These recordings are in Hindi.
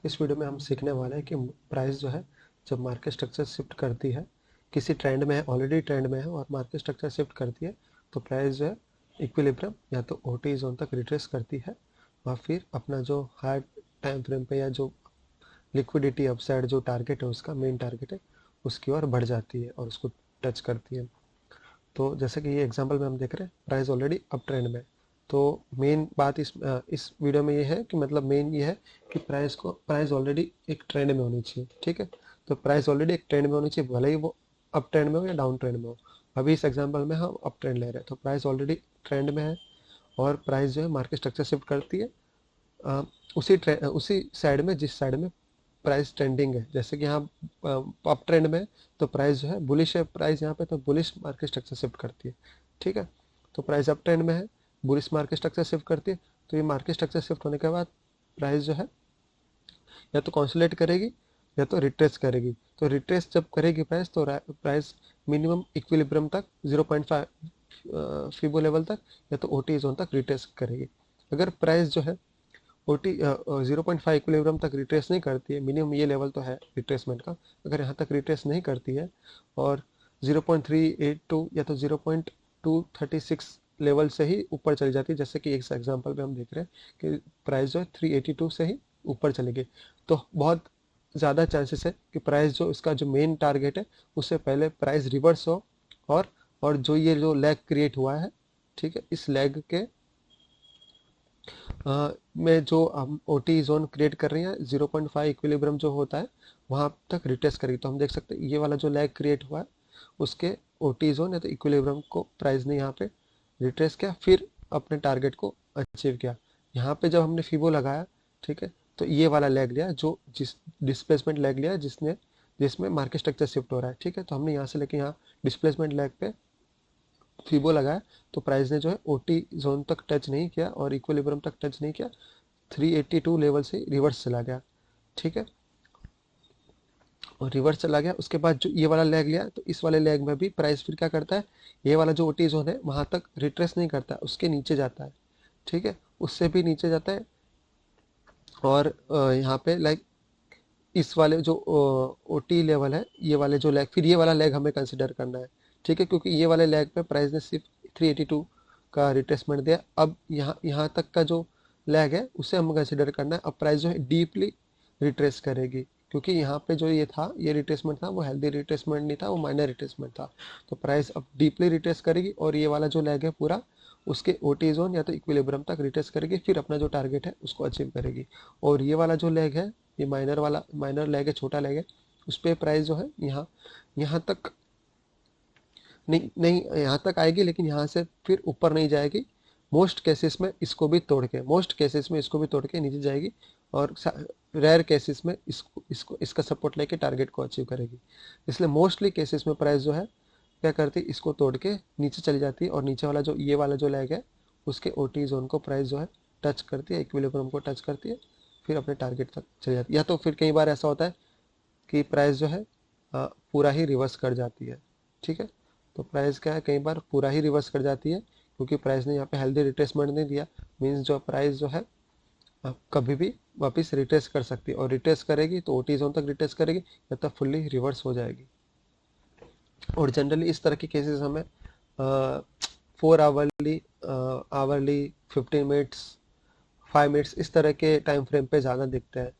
इस वीडियो में हम सीखने वाले हैं कि प्राइस जो है जब मार्केट स्ट्रक्चर शिफ्ट करती है, किसी ट्रेंड में है, ऑलरेडी ट्रेंड में है और मार्केट स्ट्रक्चर शिफ्ट करती है, तो प्राइस जो है इक्विलिब्रियम या तो ओटी जोन तक रिट्रेस करती है और फिर अपना जो हार्ड टाइम फ्रेम पे या जो लिक्विडिटी अपसाइड जो टारगेट है, उसका मेन टारगेट है, उसकी ओर बढ़ जाती है और उसको टच करती है। तो जैसे कि ये एग्जांपल में हम देख रहे हैं, प्राइस ऑलरेडी अप ट्रेंड में है। तो मेन बात इस वीडियो में ये है कि मतलब मेन ये है कि प्राइस ऑलरेडी एक ट्रेंड में होनी चाहिए। ठीक है, तो प्राइस ऑलरेडी एक ट्रेंड में होनी चाहिए, भले ही वो अप ट्रेंड में हो या डाउन ट्रेंड में हो। अभी इस एग्जांपल में हम अप ट्रेंड ले रहे हैं, तो प्राइस ऑलरेडी ट्रेंड में है और प्राइस जो है मार्केट स्ट्रक्चर शिफ्ट करती है अ, उसी साइड में जिस साइड में प्राइस ट्रेंडिंग है। जैसे कि यहाँ अप ट्रेंड में है, तो प्राइस जो है बुलिश है, प्राइस यहाँ पे तो बुलिश मार्केट स्ट्रक्चर शिफ्ट करती है। ठीक है, तो प्राइस अप ट्रेंड में है, बुलिश मार्केट स्ट्रक्चर शिफ्ट करती है। तो ये मार्केट स्ट्रक्चर शिफ्ट होने के बाद प्राइस जो है या तो कॉन्सोलेट करेगी या तो रिट्रेस करेगी। तो रिट्रेस जब करेगी प्राइस, तो प्राइस मिनिमम इक्विलिब्रियम तक 0.5 फिबो लेवल तक या तो ओटी जोन तक रिट्रेस करेगी। अगर प्राइस जो है ओटी 0.5 इक्विलिब्रियम तक रिट्रेस नहीं करती है, मिनिमम ये लेवल तो है रिट्रेसमेंट का, अगर यहाँ तक रिट्रेस नहीं करती है और 0.382 या तो 0.236 लेवल से ही ऊपर चली जाती है, जैसे कि एक एग्जांपल पे हम देख रहे हैं कि प्राइस जो है 382 से ही ऊपर चली गई, तो बहुत ज़्यादा चांसेस है कि प्राइस जो इसका जो मेन टारगेट है उससे पहले प्राइस रिवर्स हो और जो ये जो लैग क्रिएट हुआ है, ठीक है, इस लैग के में जो हम ओ टी जोन क्रिएट कर रही हैं 0.5 इक्विलिब्रियम जो होता है वहाँ तक रिट्रेस करेगी। तो हम देख सकते हैं ये वाला जो लैग क्रिएट हुआ है उसके ओ टी जोन या तो इक्विलिब्रियम को प्राइस ने यहाँ पे रिट्रेस किया, फिर अपने टारगेट को अचीव किया। यहाँ पे जब हमने फीबो लगाया, ठीक है, तो ये वाला लैग लिया जो जिस डिस्प्लेसमेंट लैग लिया जिसमें मार्केट स्ट्रक्चर शिफ्ट हो रहा है। ठीक है, तो हमने यहाँ से लेके यहाँ डिस्प्लेसमेंट लैग पे फीबो लगाया, तो प्राइस ने जो है ओटी जोन तक टच नहीं किया और इक्विलिब्रियम तक टच नहीं किया, 382 लेवल से रिवर्स चला गया। ठीक है, और रिवर्स चला गया, उसके बाद जो ये वाला लेग लिया, तो इस वाले लेग में भी प्राइस फिर क्या करता है, ये वाला जो ओटी जोन है वहां तक रिट्रेस नहीं करता, उसके नीचे जाता है। ठीक है, उससे भी नीचे जाता है और यहाँ पे लाइक इस वाले जो ओ टी लेवल है, ये वाले जो लेग, फिर ये वाला लेग हमें कंसिडर करना है। ठीक है, क्योंकि ये वाले लेग पे प्राइस ने सिर्फ 382 का रिट्रेसमेंट दिया। अब यहाँ यहाँ तक का जो लेग है उसे हमें कंसिडर करना है। अब प्राइस जो है डीपली रिट्रेस करेगी, क्योंकि यहाँ पे जो ये था, ये रिट्रेसमेंट था, वो हेल्दी रिट्रेसमेंट नहीं था, वो माइनर रिट्रेसमेंट था। तो प्राइस अब डीपली रिट्रेस करेगी और ये वाला जो लेग है पूरा उसके ओ टी जोन या तो इक्विलिब्रियम तक रिट्रेस करेगी, फिर अपना जो टारगेट है उसको अचीव करेगी। और ये वाला जो लेग है, ये माइनर लेग है, छोटा लेग है, उस पर प्राइस जो है यहाँ यहाँ तक नहीं नहीं यहाँ तक आएगी, लेकिन यहाँ से फिर ऊपर नहीं जाएगी। मोस्ट केसेस में इसको भी तोड़ के नीचे जाएगी और रेयर केसेस में इसका सपोर्ट लेके टारगेट को अचीव करेगी। इसलिए मोस्टली केसेस में प्राइस जो है क्या करती है, इसको तोड़ के नीचे चली जाती है और नीचे वाला जो ये वाला जो लेग है उसके ओ टी जोन को प्राइस जो है टच करती है, इक्विलिब्रियम को टच करती है, फिर अपने टारगेट तक चली जाती है। या तो फिर कई बार ऐसा होता है कि प्राइस जो है पूरा ही रिवर्स कर जाती है। ठीक है, तो प्राइस क्या है, कई बार पूरा ही रिवर्स कर जाती है, क्योंकि प्राइस ने यहाँ पे हेल्दी रिट्रेसमेंट नहीं दिया। मीन्स जो प्राइस जो है कभी भी वापस रिट्रेस कर सकती है और रिट्रेस करेगी तो ओटी जोन तक रिट्रेस करेगी या तब फुल्ली रिवर्स हो जाएगी। और जनरली इस तरह के केसेस हमें 4 आवरली आवरली 15 मिनट्स 5 मिनट्स इस तरह के टाइम फ्रेम पे ज़्यादा दिखते हैं।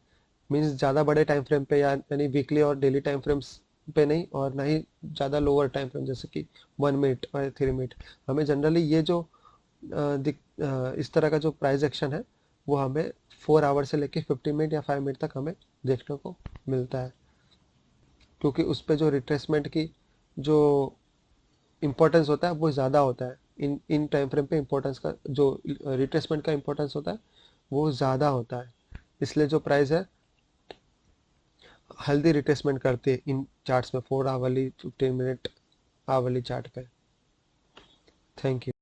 मीन्स ज़्यादा बड़े टाइम फ्रेम पे यानी वीकली और डेली टाइम फ्रेम्स पे नहीं, और ना ही ज़्यादा लोअर टाइम फ्रेम जैसे कि 1 मिनट और 3 मिनट। हमें जनरली ये जो इस तरह का जो प्राइस एक्शन है वो हमें 4 आवर से लेके 15 मिनट या 5 मिनट तक हमें देखने को मिलता है, क्योंकि उस पर जो रिट्रेसमेंट की जो इम्पोर्टेंस होता है वो ज़्यादा होता है। इन टाइम फ्रेम पे इम्पोर्टेंस का जो रिट्रेसमेंट का इम्पोर्टेंस होता है वो ज़्यादा होता है। इसलिए जो प्राइस है हेल्दी रिट्रेसमेंट करती है इन चार्ट्स में, 4 आवरली 15 मिनट आवरली चार्ट पे। Thank you.